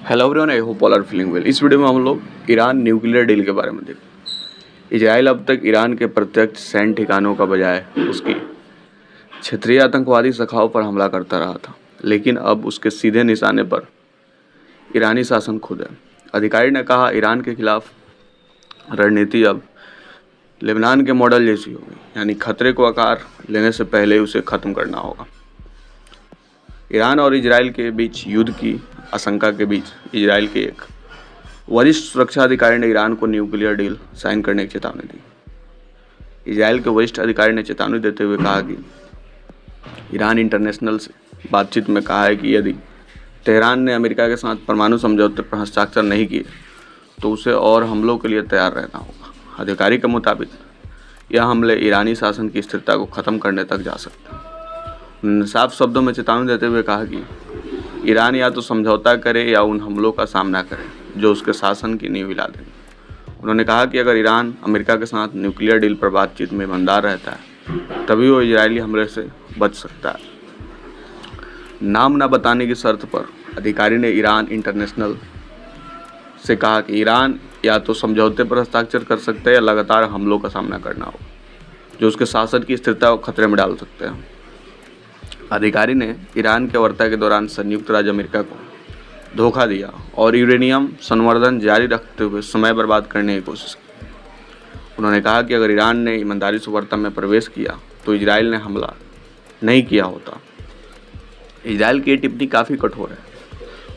Hello everyone, I hope all are feeling well. इस video में हम लोग ईरान न्यूक्लियर डील के बारे में देखें। इजराइल अब तक ईरान के प्रत्यक्ष सैन्य ठिकानों का बजाय उसकी क्षेत्रीय आतंकवादी शाखाओं पर हमला करता रहा था, लेकिन अब उसके सीधे निशाने पर ईरानी शासन खुद है। अधिकारी ने कहा, ईरान के खिलाफ रणनीति अब लेबनान के मॉडल जैसी होगी, यानी खतरे को आकार लेने से पहले उसे खत्म करना होगा। ईरान और इजराइल के बीच युद्ध की आशंका के बीच इजराइल के एक वरिष्ठ सुरक्षा अधिकारी ने ईरान को न्यूक्लियर डील साइन करने की चेतावनी दी। इजराइल के वरिष्ठ अधिकारी ने चेतावनी देते हुए कहा कि ईरान इंटरनेशनल से बातचीत में कहा है कि यदि तेहरान ने अमेरिका के साथ परमाणु समझौते पर हस्ताक्षर नहीं किए तो उसे और हमलों के लिए तैयार रहना होगा। अधिकारी के मुताबिक यह हमले ईरानी शासन की स्थिरता को ख़त्म करने तक जा सकते हैं। उन्होंने साफ शब्दों में चेतावनी देते हुए कहा कि ईरान या तो समझौता करे या उन हमलों का सामना करे जो उसके शासन की नींव हिला देंगे। उन्होंने कहा कि अगर ईरान अमेरिका के साथ न्यूक्लियर डील पर बातचीत में ईमानदार रहता है तभी वो इजरायली हमले से बच सकता है। नाम न बताने की शर्त पर अधिकारी ने ईरान इंटरनेशनल से कहा कि ईरान या तो समझौते पर हस्ताक्षर कर सकता है या लगातार हमलों का सामना करना होगा जो उसके शासन की स्थिरता को खतरे में डाल सकते हैं। अधिकारी ने ईरान के वार्ता के दौरान संयुक्त राज्य अमेरिका को धोखा दिया और यूरेनियम संवर्धन जारी रखते हुए समय बर्बाद करने की कोशिश की। उन्होंने कहा कि अगर ईरान ने ईमानदारी से वार्ता में प्रवेश किया तो इजराइल ने हमला नहीं किया होता। इजराइल की ये टिप्पणी काफ़ी कठोर है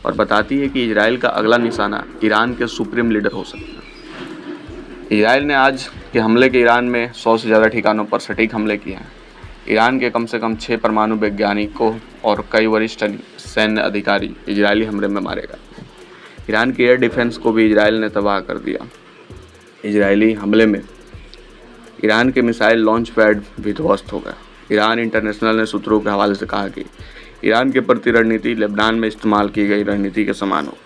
और बताती है कि इजराइल का अगला निशाना ईरान के सुप्रीम लीडर हो सकता है। इजराइल ने आज के हमले के ईरान में 100 से ज़्यादा ठिकानों पर सटीक हमले किए हैं। ईरान के कम से कम 6 परमाणु वैज्ञानिकों और कई वरिष्ठ सैन्य अधिकारी इजरायली हमले में मारे गए। ईरान के एयर डिफेंस को भी इजराइल ने तबाह कर दिया। इजरायली हमले में ईरान के मिसाइल लॉन्च पैड भी ध्वस्त हो गया। ईरान इंटरनेशनल ने सूत्रों के हवाले से कहा कि ईरान की प्रति रणनीति लेबनान में इस्तेमाल की गई रणनीति के समान हो,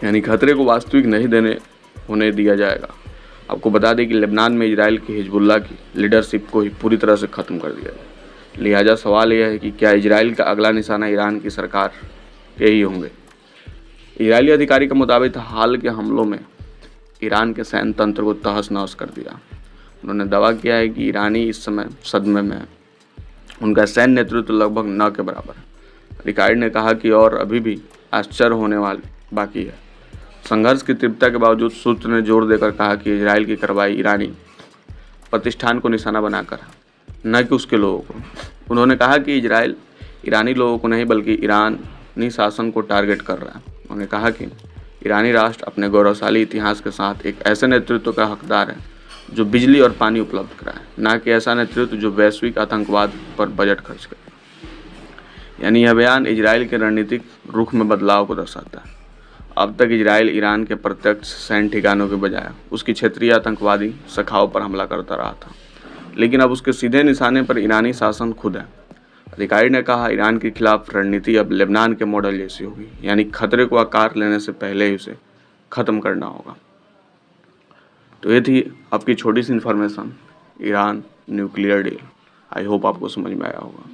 यानी खतरे को वास्तविक नहीं होने दिया जाएगा। आपको बता दें कि लेबनान में इजराइल की हिजबुल्लाह की लीडरशिप को ही पूरी तरह से ख़त्म कर दिया है। लिहाजा सवाल यह है कि क्या इजराइल का अगला निशाना ईरान की सरकार के ही होंगे। इजरायली अधिकारी के मुताबिक हाल के हमलों में ईरान के सैन्य तंत्र को तहस नहस कर दिया। उन्होंने दावा किया है कि ईरानी इस समय सदमे में है। उनका सैन्य नेतृत्व लगभग न के बराबर है। अधिकारी ने कहा कि और अभी भी आश्चर्य होने वाली बाकी है। संघर्ष की तीव्रता के बावजूद सूत्र ने जोर देकर कहा कि इजराइल की कार्रवाई ईरानी प्रतिष्ठान को निशाना बनाकर न कि उसके लोगों को। उन्होंने कहा कि इजराइल ईरानी लोगों को नहीं बल्कि ईरानी शासन को टारगेट कर रहा है। उन्होंने कहा कि ईरानी राष्ट्र अपने गौरवशाली इतिहास के साथ एक ऐसे नेतृत्व का हकदार है जो बिजली और पानी उपलब्ध कराए, न कि ऐसा नेतृत्व जो वैश्विक आतंकवाद पर बजट खर्च करे। यानी यह बयान इजराइल के रणनीतिक रुख में बदलाव को दर्शाता है। अब तक इजराइल ईरान के प्रत्यक्ष सैन्य ठिकानों के बजाय उसकी क्षेत्रीय आतंकवादी शाखाओं पर हमला करता रहा था, लेकिन अब उसके सीधे निशाने पर ईरानी शासन खुद है। अधिकारी ने कहा, ईरान के खिलाफ रणनीति अब लेबनान के मॉडल जैसी होगी, यानी खतरे को आकार लेने से पहले ही उसे ख़त्म करना होगा। तो ये थी आपकी छोटी सी information Iran nuclear deal. I hope आपको समझ में आया होगा।